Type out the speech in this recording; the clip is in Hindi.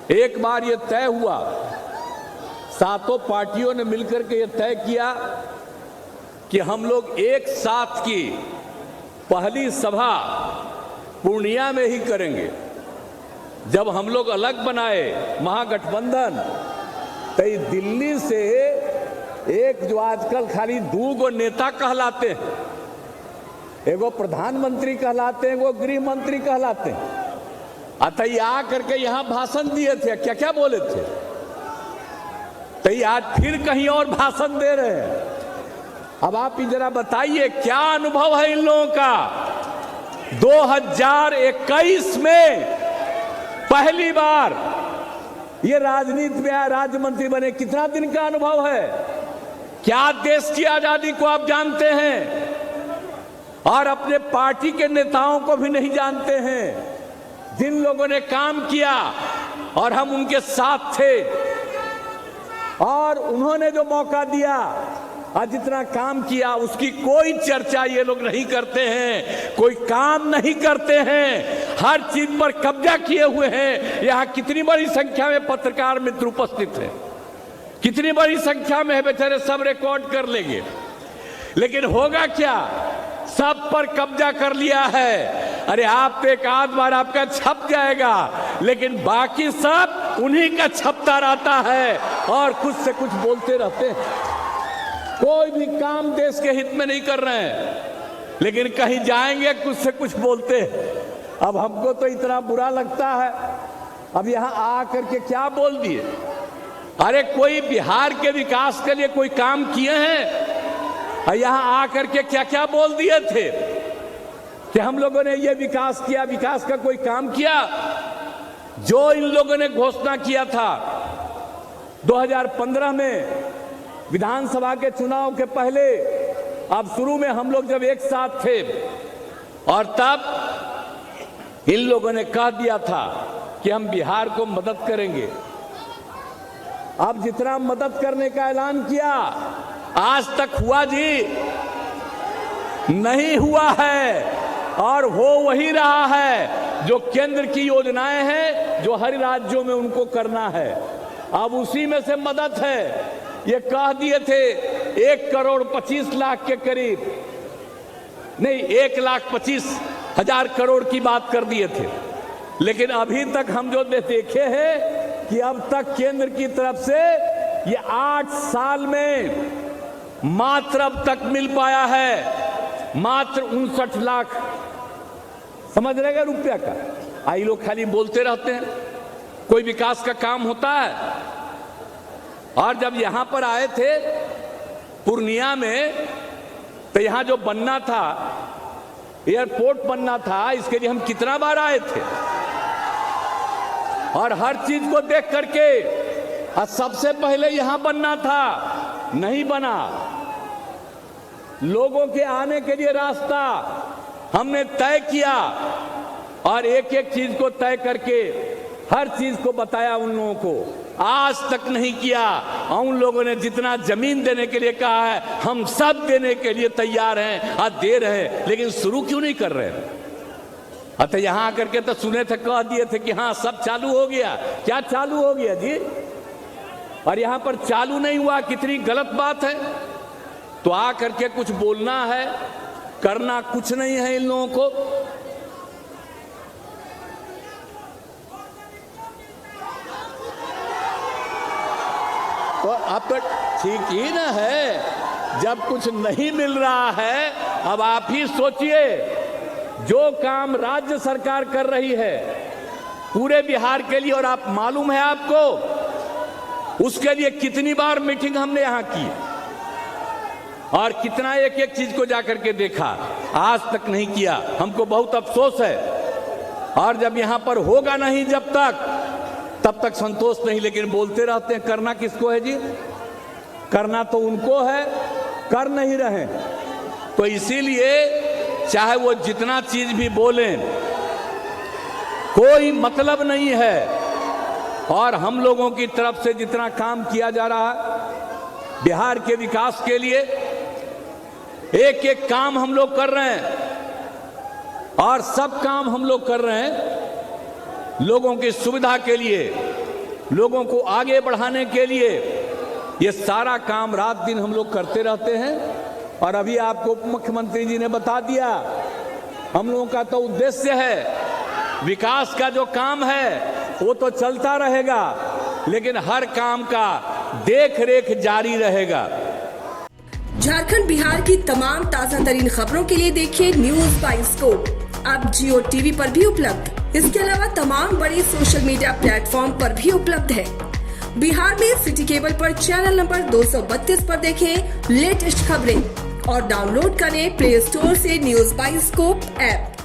एक बार ये तय हुआ, सातों पार्टियों ने मिलकर के ये तय किया कि हम लोग एक साथ की पहली सभा पूर्णिया में ही करेंगे। जब हम लोग अलग बनाए महागठबंधन, तो दिल्ली से एक जो आजकल खाली दो गो नेता कहलाते हैं, एगो प्रधानमंत्री कहलाते हैं, एगो गृह मंत्री कहलाते हैं, अतः आ करके यहां भाषण दिए थे। क्या क्या बोले थे? तो आज फिर कहीं और भाषण दे रहे हैं। अब आप जरा बताइए क्या अनुभव है इन लोगों का? 2021 में पहली बार ये राजनीति में आया, राज्य मंत्री बने। कितना दिन का अनुभव है? क्या देश की आजादी को आप जानते हैं? और अपने पार्टी के नेताओं को भी नहीं जानते हैं। जिन लोगों ने काम किया और हम उनके साथ थे, और उन्होंने जो मौका दिया और जितना काम किया, उसकी कोई चर्चा ये लोग नहीं करते हैं, कोई काम नहीं करते हैं, हर चीज पर कब्जा किए हुए हैं। यहां कितनी बड़ी संख्या में पत्रकार मित्र उपस्थित हैं, कितनी बड़ी संख्या में है, बेचारे सब रिकॉर्ड कर लेंगे। लेकिन होगा क्या? सब पर कब्जा कर लिया है। अरे आप पे एक आध बार आपका छप जाएगा, लेकिन बाकी सब उन्हीं का छपता रहता है और कुछ से कुछ बोलते रहते हैं। कोई भी काम देश के हित में नहीं कर रहे हैं, लेकिन कहीं जाएंगे कुछ से कुछ बोलते हैं। अब हमको तो इतना बुरा लगता है। अब यहां आ करके क्या बोल दिए? अरे कोई बिहार के विकास के लिए कोई काम किए हैं? यहां आकर के क्या क्या बोल दिए थे कि हम लोगों ने ये विकास किया। विकास का कोई काम किया? जो इन लोगों ने घोषणा किया था 2015 में विधानसभा के चुनाव के पहले, अब शुरू में हम लोग जब एक साथ थे, और तब इन लोगों ने कह दिया था कि हम बिहार को मदद करेंगे। अब जितना मदद करने का ऐलान किया, आज तक हुआ जी? नहीं हुआ है। और हो वही रहा है जो केंद्र की योजनाएं हैं, जो हर राज्यों में उनको करना है। अब उसी में से मदद है। ये कह दिए थे 1,25,00,000 के करीब, नहीं 1,25,000 करोड़ की बात कर दिए थे। लेकिन अभी तक हम जो देखे हैं कि अब तक केंद्र की तरफ से ये 8 साल में मात्र अब तक मिल पाया है मात्र 59 लाख, समझ रहेगा, रुपया का। आई लोग खाली बोलते रहते हैं, कोई विकास का काम होता है? और जब यहां पर आए थे पूर्णिया में, तो यहां जो बनना था, एयरपोर्ट बनना था, इसके लिए हम कितना बार आए थे और हर चीज को देख करके, और सबसे पहले यहां बनना था, नहीं बना। लोगों के आने के लिए रास्ता हमने तय किया और एक एक चीज को तय करके हर चीज को बताया उन लोगों को। आज तक नहीं किया। और उन लोगों ने जितना जमीन देने के लिए कहा है, हम सब देने के लिए तैयार हैं, आज दे रहे हैं, लेकिन शुरू क्यों नहीं कर रहे हैं? अतः यहां आकर के तो सुने थे, कह दिए थे कि हाँ सब चालू हो गया। क्या चालू हो गया जी? और यहां पर चालू नहीं हुआ, कितनी गलत बात है। तो आ करके कुछ बोलना है, करना कुछ नहीं है इन लोगों को। तो अब तो ठीक ही ना है, जब कुछ नहीं मिल रहा है। अब आप ही सोचिए, जो काम राज्य सरकार कर रही है पूरे बिहार के लिए, और आप मालूम है आपको, उसके लिए कितनी बार मीटिंग हमने यहां की और कितना एक एक चीज को जाकर के देखा, आज तक नहीं किया। हमको बहुत अफसोस है। और जब यहां पर होगा नहीं जब तक, तब तक संतोष नहीं। लेकिन बोलते रहते हैं। करना किसको है जी? करना तो उनको है, कर नहीं रहे। तो इसीलिए चाहे वो जितना चीज भी बोलें, कोई मतलब नहीं है। और हम लोगों की तरफ से जितना काम किया जा रहा है बिहार के विकास के लिए, एक एक काम हम लोग कर रहे हैं, और सब काम हम लोग कर रहे हैं लोगों की सुविधा के लिए। लोगों को आगे बढ़ाने के लिए ये सारा काम रात दिन हम लोग करते रहते हैं। और अभी आपको उप मुख्यमंत्री जी ने बता दिया, हम लोगों का तो उद्देश्य है, विकास का जो काम है वो तो चलता रहेगा, लेकिन हर काम का देख रेख जारी रहेगा। झारखंड बिहार की तमाम ताजा तरीन खबरों के लिए देखिए न्यूज बाइस्कोप अब जियो टीवी पर भी उपलब्ध। इसके अलावा तमाम बड़े सोशल मीडिया प्लेटफॉर्म पर भी उपलब्ध है। बिहार में सिटी केबल पर चैनल नंबर 232 पर देखें लेटेस्ट खबरें और डाउनलोड करें प्ले स्टोर से न्यूज बाइस्कोप ऐप।